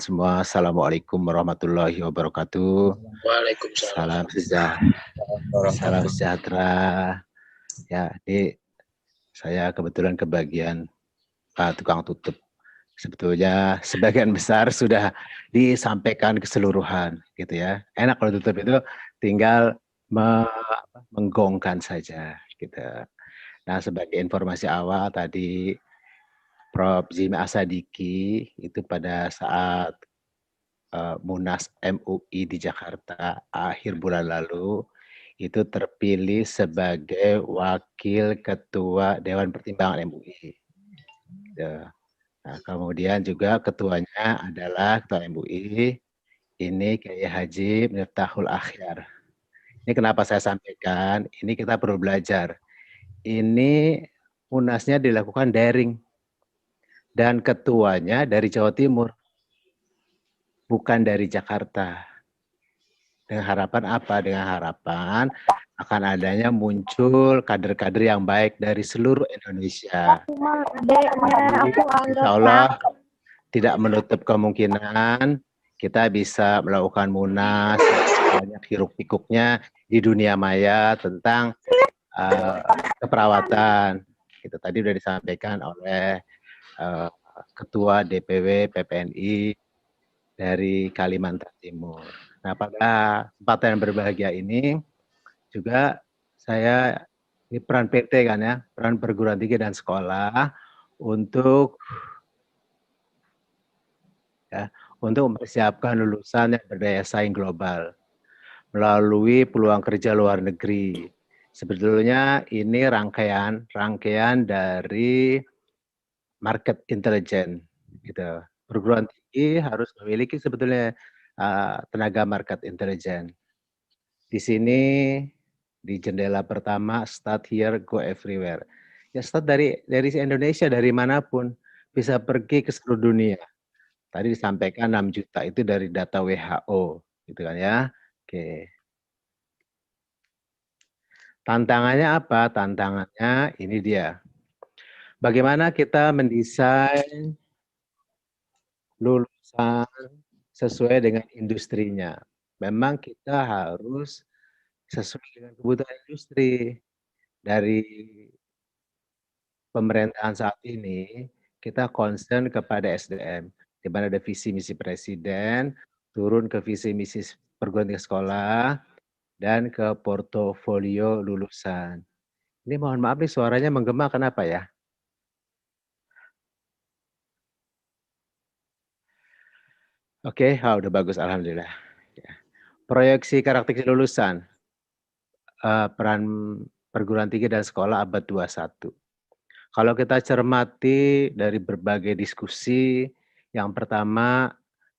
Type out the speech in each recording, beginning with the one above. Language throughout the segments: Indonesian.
semua. Assalamualaikum warahmatullahi wabarakatuh. Waalaikumsalam. Salam sejahtera. Ya, ini saya kebetulan kebagian Pak Tukang Tutup. Sebetulnya sebagian besar sudah disampaikan keseluruhan, gitu ya. Enak kalau tutup itu tinggal menggongkan saja, gitu. Nah, sebagai informasi awal tadi Prof. Zimi Asadiki itu pada saat Munas MUI di Jakarta akhir bulan lalu itu terpilih sebagai Wakil Ketua Dewan Pertimbangan MUI. Nah, kemudian juga ketuanya adalah Ketua MUI, ini Kiai Haji Miftahul Akhyar. Ini kenapa saya sampaikan, ini kita perlu belajar. Ini Munasnya dilakukan daring, dan ketuanya dari Jawa Timur, bukan dari Jakarta. Dengan harapan apa? Dengan harapan akan adanya muncul kader-kader yang baik dari seluruh Indonesia. Jadi, insya Allah tidak menutup kemungkinan kita bisa melakukan munas banyak hiruk-pikuknya di dunia maya tentang keperawatan. Itu tadi sudah disampaikan oleh Ketua DPW PPNI dari Kalimantan Timur. Nah, pada kesempatan yang berbahagia ini juga saya ini peran PT kan ya, peran perguruan tinggi dan sekolah untuk mempersiapkan lulusan yang berdaya saing global melalui peluang kerja luar negeri. Sebetulnya ini rangkaian dari market intelligence gitu. Perguruan tinggi harus memiliki sebetulnya tenaga market intelligence. Di sini di jendela pertama start here go everywhere. Ya start dari Indonesia, dari manapun bisa pergi ke seluruh dunia. Tadi disampaikan 6 juta itu dari data WHO gitu kan ya. Oke. Tantangannya apa? Tantangannya ini dia. Bagaimana kita mendesain lulusan sesuai dengan industrinya. Memang kita harus sesuai dengan kebutuhan industri. Dari pemerintahan saat ini, kita concern kepada SDM, di mana ada visi misi presiden, turun ke visi misi perguruan tinggi sekolah, dan ke portofolio lulusan. Ini mohon maaf nih suaranya menggema, kenapa ya? Oke, udah bagus, alhamdulillah. Proyeksi karakteristik lulusan, peran perguruan tinggi dan sekolah abad 21. Kalau kita cermati dari berbagai diskusi, yang pertama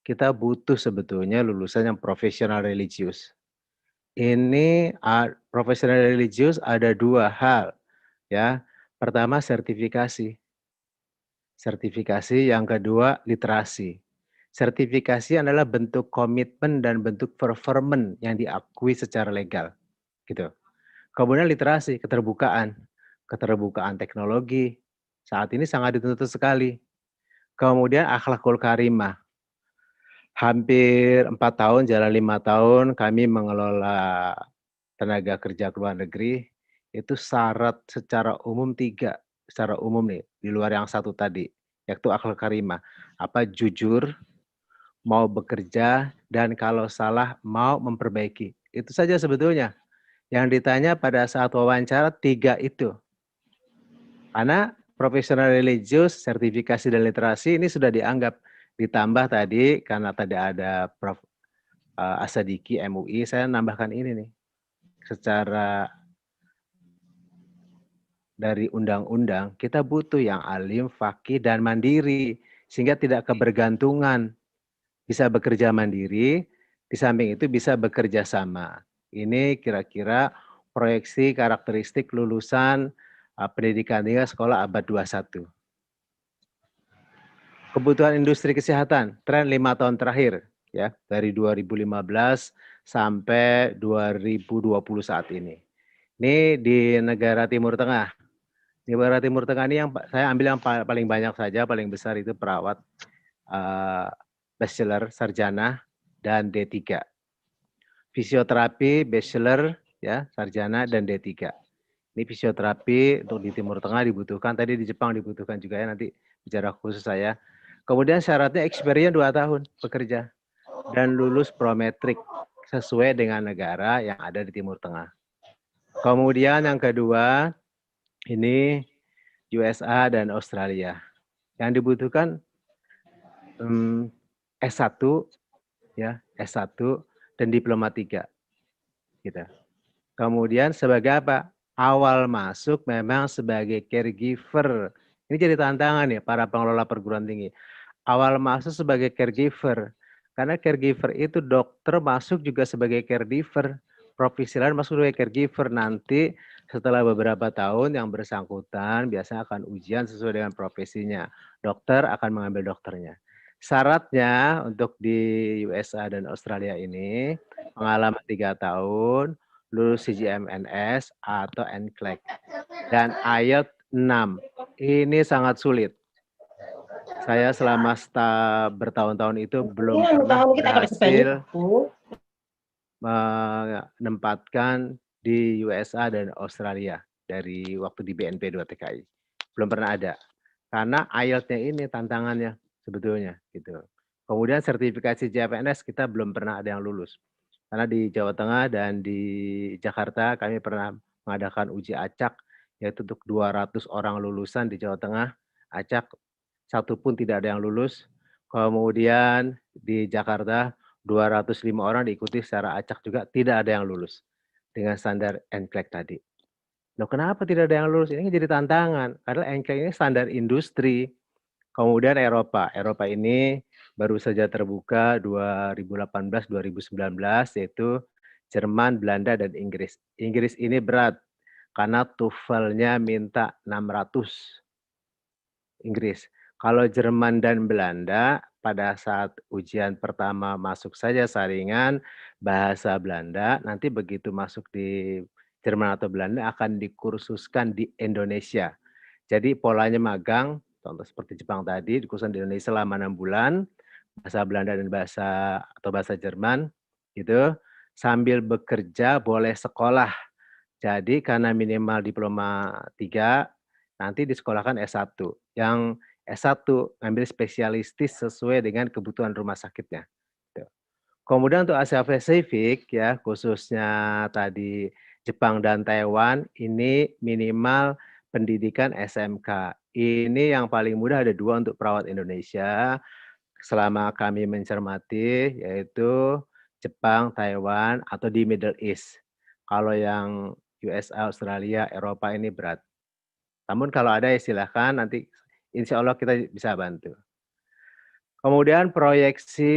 kita butuh sebetulnya lulusan yang profesional religius. Ini profesional religius ada dua hal, ya. Pertama sertifikasi. Sertifikasi, yang kedua literasi. Sertifikasi adalah bentuk komitmen dan bentuk performan yang diakui secara legal, gitu. Kemudian literasi, keterbukaan teknologi saat ini sangat dituntut sekali. Kemudian akhlakul karimah. Hampir 4 tahun, jalan 5 tahun kami mengelola tenaga kerja ke luar negeri, itu syarat secara umum 3, secara umum nih, di luar yang satu tadi, yaitu akhlak karimah. Apa? Jujur, mau bekerja, dan kalau salah mau memperbaiki. Itu saja sebetulnya. Yang ditanya pada saat wawancara 3 itu. Karena profesional religius, sertifikasi dan literasi ini sudah dianggap. Ditambah tadi, karena tadi ada Prof. Asadiki MUI, saya nambahkan ini nih. Secara dari undang-undang, kita butuh yang alim, faqih, dan mandiri. Sehingga tidak kebergantungan. Bisa bekerja mandiri, di samping itu bisa bekerja sama. Ini kira-kira proyeksi karakteristik lulusan pendidikan tinggi sekolah abad 21. Kebutuhan industri kesehatan, tren 5 tahun terakhir, ya, dari 2015 sampai 2020 saat ini. Ini di negara Timur Tengah. Di negara Timur Tengah ini yang saya ambil yang paling banyak saja, paling besar itu perawat bachelor, sarjana, dan D3. Fisioterapi, bachelor, ya, sarjana, dan D3. Ini fisioterapi untuk di Timur Tengah dibutuhkan, tadi di Jepang dibutuhkan juga ya, nanti bicara khusus saya. Kemudian syaratnya experience 2 tahun bekerja dan lulus prometrik sesuai dengan negara yang ada di Timur Tengah. Kemudian yang kedua, ini USA dan Australia. Yang dibutuhkan S1 ya, S1 dan diploma 3 gitu. Kemudian sebagai apa? Awal masuk memang sebagai caregiver. Ini jadi tantangan ya para pengelola perguruan tinggi. Awal masuk sebagai caregiver. Karena caregiver itu dokter masuk juga sebagai caregiver. Profesi lain masuk sebagai caregiver. Nanti setelah beberapa tahun yang bersangkutan biasanya akan ujian sesuai dengan profesinya. Dokter akan mengambil dokternya. Syaratnya untuk di USA dan Australia ini pengalaman 3 tahun, lulus CGMNS atau NCLEX, dan IELTS 6. Ini sangat sulit. Saya selama bertahun-tahun itu belum pernah berhasil menempatkan di USA dan Australia dari waktu di BNP 2 TKI. Belum pernah ada. Karena IELTS-nya ini tantangannya sebetulnya gitu. Kemudian sertifikasi CPNS kita belum pernah ada yang lulus. Karena di Jawa Tengah dan di Jakarta kami pernah mengadakan uji acak, yaitu untuk 200 orang lulusan di Jawa Tengah, acak satu pun tidak ada yang lulus. Kemudian di Jakarta 205 orang diikuti secara acak juga, tidak ada yang lulus dengan standar NCLEX tadi. Loh kenapa tidak ada yang lulus? Ini jadi tantangan, karena NCLEX ini standar industri. Kemudian Eropa ini baru saja terbuka 2018-2019, yaitu Jerman, Belanda, dan Inggris. Inggris ini berat, karena TOEFL-nya minta 600. Inggris. Kalau Jerman dan Belanda, pada saat ujian pertama masuk saja saringan bahasa Belanda, nanti begitu masuk di Jerman atau Belanda akan dikursuskan di Indonesia. Jadi polanya magang, contoh seperti Jepang tadi, dikursuskan di Indonesia selama 6 bulan, bahasa Belanda dan bahasa Jerman, gitu. Sambil bekerja boleh sekolah. Jadi karena minimal diploma 3, nanti disekolahkan S1. Yang S1 ngambil spesialistis sesuai dengan kebutuhan rumah sakitnya. Kemudian untuk Asia Pasifik ya, khususnya tadi Jepang dan Taiwan, ini minimal pendidikan SMK. Ini yang paling mudah ada 2 untuk perawat Indonesia, selama kami mencermati, yaitu Jepang, Taiwan, atau di Middle East. Kalau yang USA, Australia, Eropa ini berat. Namun kalau ada ya silahkan, nanti insya Allah kita bisa bantu. Kemudian proyeksi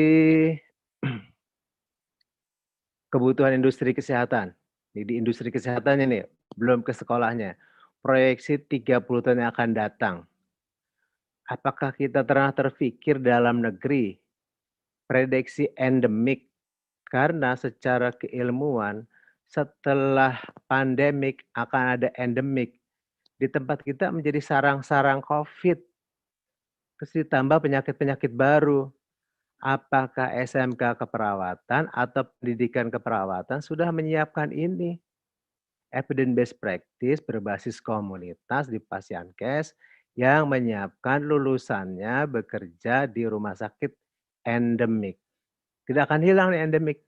kebutuhan industri kesehatan. Di industri kesehatan ini, belum ke sekolahnya. Proyeksi 30 tahun yang akan datang. Apakah kita pernah terpikir dalam negeri prediksi endemik? Karena secara keilmuan, setelah pandemik akan ada endemik. Di tempat kita menjadi sarang-sarang COVID. Terus ditambah penyakit-penyakit baru. Apakah SMK keperawatan atau pendidikan keperawatan sudah menyiapkan ini? Evidence based practice berbasis komunitas di Pasienkes yang menyiapkan lulusannya bekerja di rumah sakit endemik. Tidak akan hilang nih endemik.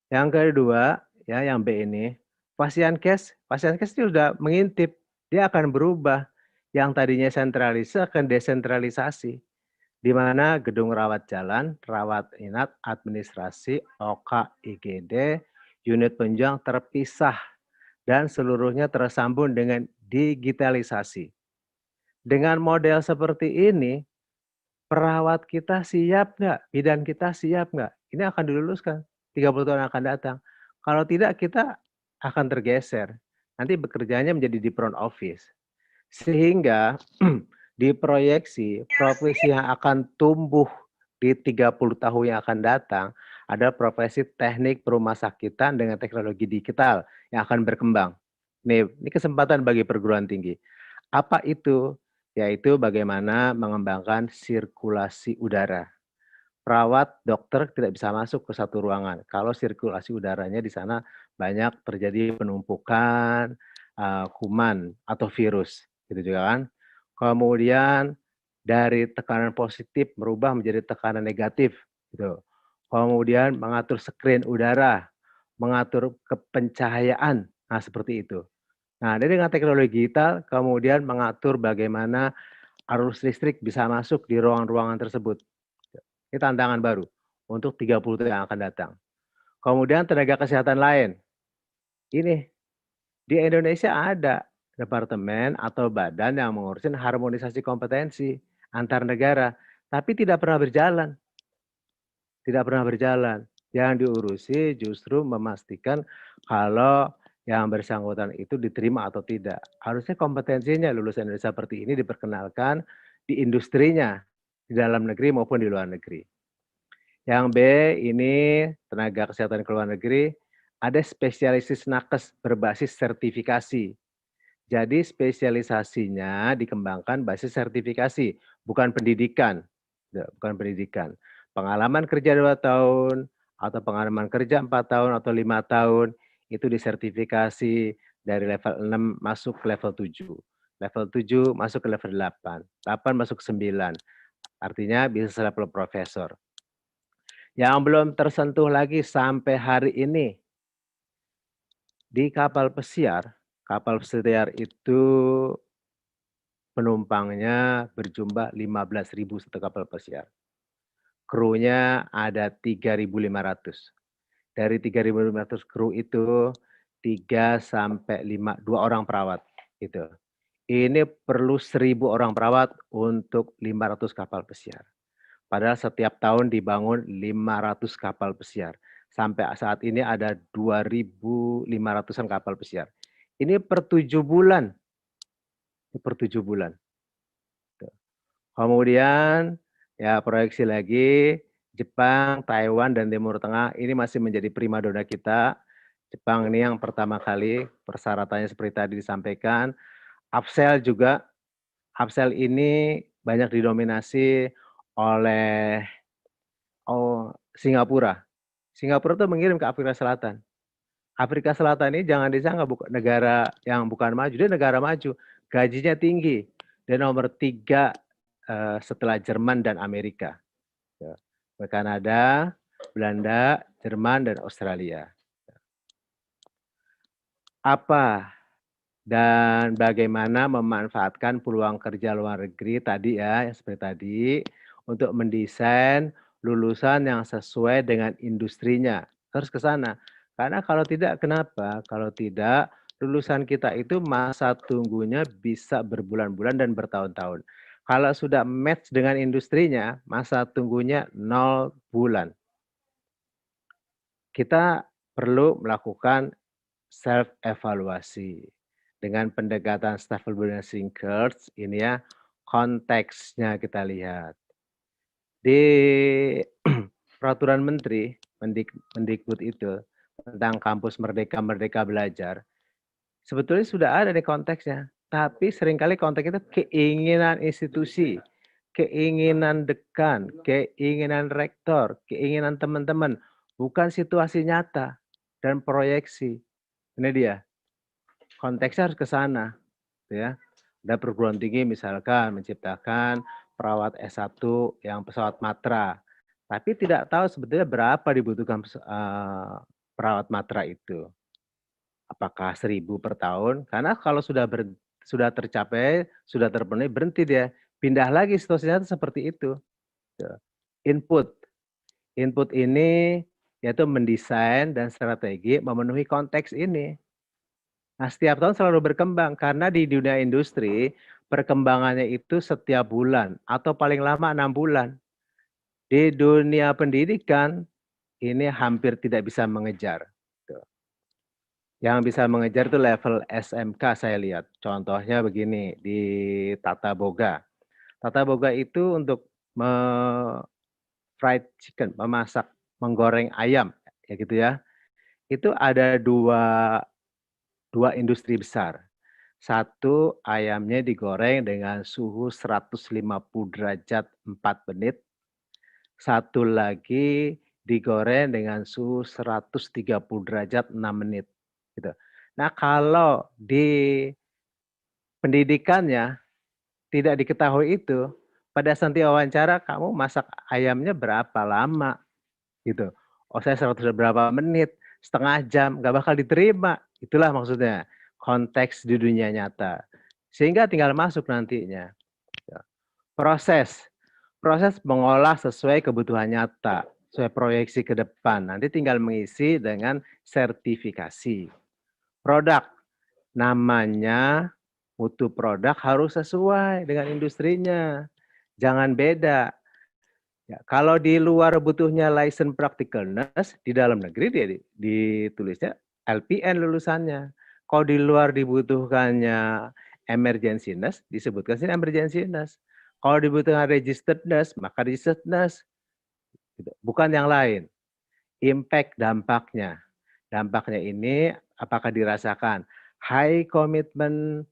Yang kedua, ya yang B ini, Pasienkes itu sudah mengintip, dia akan berubah. Yang tadinya sentralisasi akan desentralisasi, di mana gedung rawat jalan, rawat inap, administrasi, OK, IGD, unit penunjang terpisah, dan seluruhnya tersambung dengan digitalisasi. Dengan model seperti ini, perawat kita siap nggak? Bidan kita siap nggak? Ini akan diluluskan 30 tahun akan datang. Kalau tidak, kita akan tergeser. Nanti bekerjanya menjadi di front office. Sehingga diproyeksi profesi yang akan tumbuh di 30 tahun yang akan datang ada profesi teknik perumah sakitan dengan teknologi digital yang akan berkembang. Ini kesempatan bagi perguruan tinggi. Apa itu? Yaitu bagaimana mengembangkan sirkulasi udara. perawat, dokter tidak bisa masuk ke satu ruangan kalau sirkulasi udaranya di sana banyak terjadi penumpukan, kuman atau virus, gitu juga kan. Kemudian dari tekanan positif berubah menjadi tekanan negatif, gitu. Kemudian mengatur screen udara, mengatur pencahayaan, nah seperti itu. Nah, jadi dengan teknologi digital kemudian mengatur bagaimana arus listrik bisa masuk di ruangan-ruangan tersebut. Ini tantangan baru untuk 30 tahun yang akan datang. Kemudian tenaga kesehatan lain, ini di Indonesia ada departemen atau badan yang mengurusin harmonisasi kompetensi antar negara, tapi tidak pernah berjalan, tidak pernah berjalan. Yang diurusi justru memastikan kalau yang bersangkutan itu diterima atau tidak. Harusnya kompetensinya lulusan Indonesia seperti ini diperkenalkan di industrinya, di dalam negeri maupun di luar negeri. Yang B ini tenaga kesehatan ke luar negeri, ada spesialisis nakes berbasis sertifikasi. Jadi spesialisasinya dikembangkan basis sertifikasi, bukan pendidikan, bukan pendidikan. Pengalaman kerja 2 tahun, atau pengalaman kerja 4 tahun atau 5 tahun, itu disertifikasi dari level 6 masuk ke level 7. Level 7 masuk ke level 8, 8 masuk ke 9, artinya bisa level profesor. Yang belum tersentuh lagi sampai hari ini, di kapal pesiar itu penumpangnya berjumlah 15.000 satu kapal pesiar. Krunya ada 3.500. Dari 3.500 kru itu 3 sampai 5, 2 orang perawat gitu. Ini perlu 1.000 orang perawat untuk 500 kapal pesiar. Padahal setiap tahun dibangun 500 kapal pesiar. Sampai saat ini ada 2.500-an kapal pesiar. Ini per 7 bulan. Ini per 7 bulan. Kemudian ya proyeksi lagi Jepang, Taiwan, dan Timur Tengah ini masih menjadi primadona kita. Jepang ini yang pertama kali persyaratannya seperti tadi disampaikan. Upsell juga, upsell ini banyak didominasi oleh Singapura. Singapura tuh mengirim ke Afrika Selatan. Afrika Selatan ini jangan disangka negara yang bukan maju, dia negara maju, gajinya tinggi, dia nomor 3 setelah Jerman dan Amerika. Kanada, Belanda, Jerman, dan Australia. Apa dan bagaimana memanfaatkan peluang kerja luar negeri tadi ya, seperti tadi, untuk mendesain lulusan yang sesuai dengan industrinya. Harus ke sana. Karena kalau tidak, kenapa? Kalau tidak, lulusan kita itu masa tunggunya bisa berbulan-bulan dan bertahun-tahun. Kalau sudah match dengan industrinya, masa tunggunya 0 bulan. Kita perlu melakukan self evaluasi dengan pendekatan stability thinkers ini ya, konteksnya kita lihat. Di peraturan menteri Mendikbud itu tentang kampus merdeka merdeka belajar, sebetulnya sudah ada nih konteksnya, tapi seringkali konteks itu keinginan institusi, keinginan dekan, keinginan rektor, keinginan teman-teman, bukan situasi nyata dan proyeksi. Ini dia, konteksnya harus ke sana, ya. Ada perguruan tinggi misalkan menciptakan perawat S1 yang pesawat Matra, tapi tidak tahu sebetulnya berapa dibutuhkan perawat Matra itu. Apakah 1.000 per tahun? Karena kalau sudah tercapai, sudah terpenuhi, berhenti dia. Pindah lagi situasinya seperti itu. Input. Input ini yaitu mendesain dan strategi memenuhi konteks ini. Nah, setiap tahun selalu berkembang karena di dunia industri perkembangannya itu setiap bulan atau paling lama 6 bulan. Di dunia pendidikan ini hampir tidak bisa mengejar. Yang bisa mengejar itu level SMK saya lihat. Contohnya begini, di Tata Boga. Tata Boga itu untuk fried chicken, memasak, menggoreng ayam, ya gitu ya. Itu ada dua industri besar. Satu, ayamnya digoreng dengan suhu 150 derajat 4 menit. Satu lagi digoreng dengan suhu 130 derajat 6 menit, gitu. Nah, kalau di pendidikannya tidak diketahui itu, pada saat diwawancara kamu masak ayamnya berapa lama, gitu. Oh, saya 100 berapa menit, setengah jam, nggak bakal diterima. Itulah maksudnya, konteks di dunia nyata. Sehingga tinggal masuk nantinya. Ya. Proses, proses mengolah sesuai kebutuhan nyata, sesuai proyeksi ke depan. Nanti tinggal mengisi dengan sertifikasi. Produk, namanya mutu produk harus sesuai dengan industrinya. Jangan beda. Ya, kalau di luar butuhnya license practicalness, di dalam negeri dia ditulisnya LPN lulusannya. Kalau di luar dibutuhkannya emergency-ness, disebutkan sini emergency-ness. Kalau dibutuhkan registered-ness, maka registered-ness. Gitu. Bukan yang lain. Impact dampaknya. Dampaknya ini apakah dirasakan high commitment,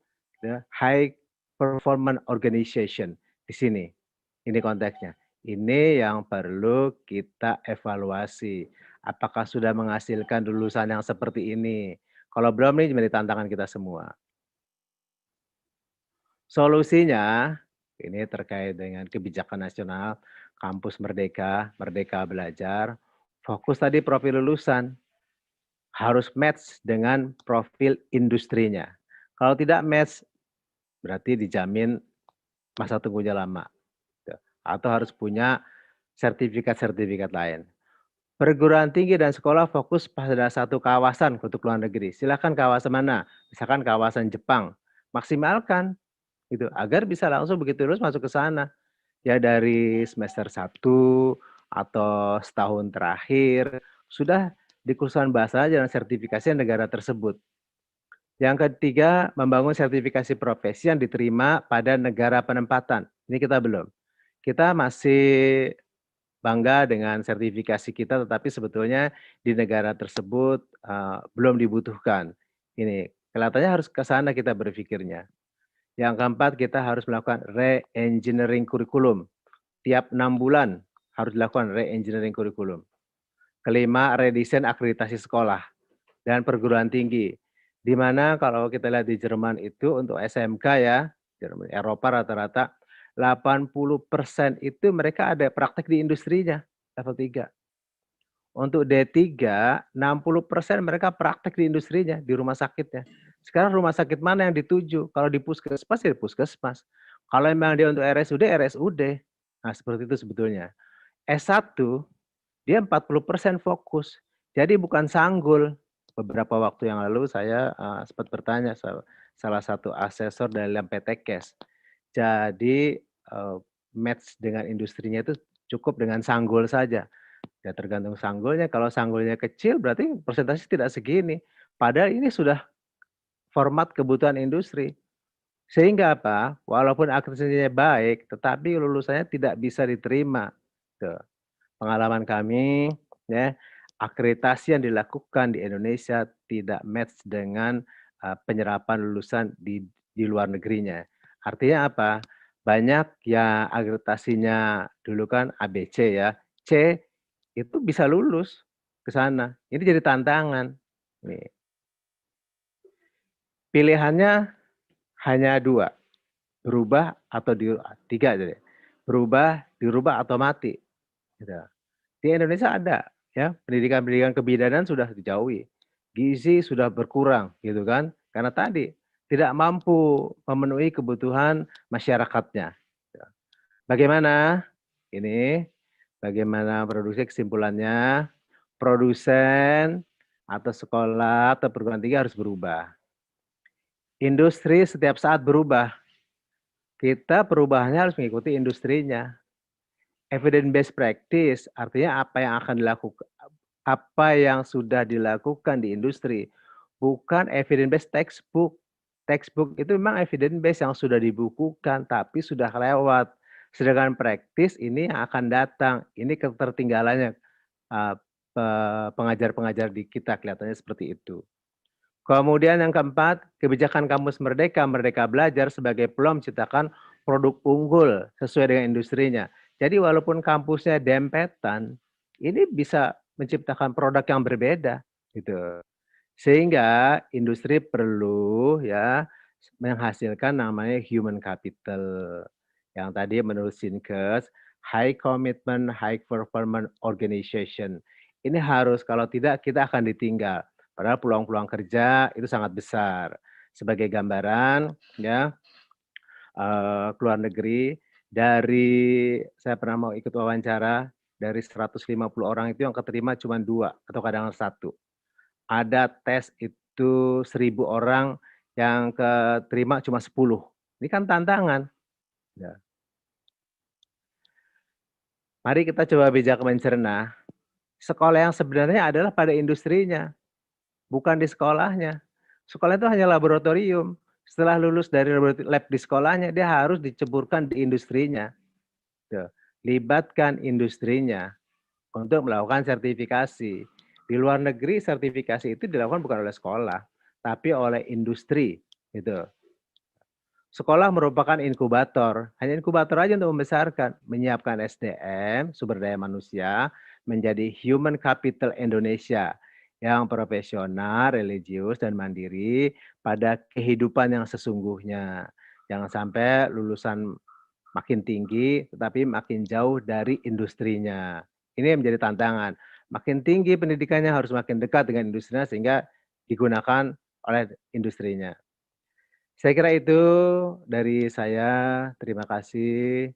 high performance organization di sini. Ini konteksnya. Ini yang perlu kita evaluasi. Apakah sudah menghasilkan lulusan yang seperti ini? Kalau belum, ini menjadi tantangan kita semua. Solusinya, ini terkait dengan kebijakan nasional, kampus merdeka, merdeka belajar, fokus tadi profil lulusan, harus match dengan profil industrinya. Kalau tidak match, berarti dijamin masa tunggunya lama. Atau harus punya sertifikat-sertifikat lain. Perguruan tinggi dan sekolah fokus pada satu kawasan untuk luar negeri. Silakan kawasan mana? Misalkan kawasan Jepang. Maksimalkan gitu agar bisa langsung begitu lulus masuk ke sana. Ya dari semester 1 atau setahun terakhir sudah di kursusan bahasa dan sertifikasi negara tersebut. Yang ketiga, membangun sertifikasi profesi yang diterima pada negara penempatan. Ini kita belum. Kita masih bangga dengan sertifikasi kita, tetapi sebetulnya di negara tersebut belum dibutuhkan. Ini kelihatannya harus ke sana kita berpikirnya. Yang keempat, kita harus melakukan re-engineering kurikulum. Tiap 6 bulan harus dilakukan re-engineering kurikulum. Kelima, redesain akreditasi sekolah dan perguruan tinggi. Di mana kalau kita lihat di Jerman itu untuk SMK ya, Jerman, Eropa rata-rata 80% itu mereka ada praktek di industrinya, level 3. Untuk D3, 60% mereka praktek di industrinya, di rumah sakitnya. Sekarang rumah sakit mana yang dituju? Kalau di puskesmas, ya di puskesmas. Kalau memang dia untuk RSUD, RSUD. Nah, seperti itu sebetulnya. S1, dia 40% fokus. Jadi bukan sanggul. Beberapa waktu yang lalu saya sempat bertanya salah satu asesor dalam PTKes. Jadi match dengan industrinya itu cukup dengan sanggul saja. Ya tergantung sanggulnya, kalau sanggulnya kecil berarti persentase tidak segini. Padahal ini sudah format kebutuhan industri. Sehingga apa? Walaupun akreditasinya baik, tetapi lulusannya tidak bisa diterima. Tuh. Pengalaman kami, ya, akreditasi yang dilakukan di Indonesia tidak match dengan penyerapan lulusan di luar negerinya. Artinya apa? Banyak yang akreditasinya dulu kan ABC ya, C itu bisa lulus ke sana. Ini jadi tantangan. Nih. Pilihannya hanya 2, berubah atau 3 jadi. Berubah, dirubah atau mati. Gitu. Di Indonesia ada ya, pendidikan-pendidikan kebidanan sudah dijauhi. Gizi sudah berkurang gitu kan. Karena tadi tidak mampu memenuhi kebutuhan masyarakatnya. Bagaimana? Ini bagaimana produksi kesimpulannya? Produsen atau sekolah atau perguruan tinggi harus berubah. Industri setiap saat berubah. Kita perubahannya harus mengikuti industrinya. Evidence based practice artinya apa yang akan dilakukan, apa yang sudah dilakukan di industri, bukan evidence based textbook. Textbook itu memang evidence based yang sudah dibukukan tapi sudah lewat. Sedangkan praktis ini yang akan datang. Ini ketertinggalannya pengajar-pengajar di kita kelihatannya seperti itu. Kemudian yang keempat, kebijakan kampus merdeka, merdeka belajar sebagai peluang menciptakan produk unggul sesuai dengan industrinya. Jadi walaupun kampusnya dempetan, ini bisa menciptakan produk yang berbeda, gitu. Sehingga industri perlu ya menghasilkan namanya human capital. Yang tadi menurut Sinkes, high commitment, high performance organization. Ini harus, kalau tidak kita akan ditinggal. Padahal peluang-peluang kerja itu sangat besar. Sebagai gambaran ya, ke luar negeri, dari saya pernah mau ikut wawancara, dari 150 orang itu yang keterima cuma 2 atau kadang 1. Ada tes itu 1.000 orang, yang keterima cuma 10. Ini kan tantangan. Ya. Mari kita coba bijak mencerna, sekolah yang sebenarnya adalah pada industrinya, bukan di sekolahnya. Sekolah itu hanya laboratorium. Setelah lulus dari lab di sekolahnya, dia harus diceburkan di industrinya. Tuh. Libatkan industrinya untuk melakukan sertifikasi. Di luar negeri sertifikasi itu dilakukan bukan oleh sekolah, tapi oleh industri. Gitu. Sekolah merupakan inkubator, hanya inkubator aja untuk membesarkan, menyiapkan SDM, sumber daya manusia, menjadi human capital Indonesia yang profesional, religius, dan mandiri pada kehidupan yang sesungguhnya. Jangan sampai lulusan makin tinggi, tetapi makin jauh dari industrinya. Ini yang menjadi tantangan. Makin tinggi pendidikannya harus makin dekat dengan industrinya sehingga digunakan oleh industrinya. Saya kira itu dari saya. Terima kasih.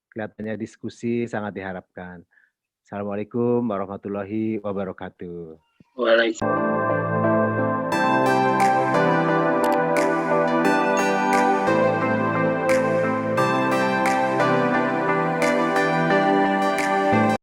Kelihatannya diskusi sangat diharapkan. Assalamualaikum warahmatullahi wabarakatuh. Waalaikumsalam.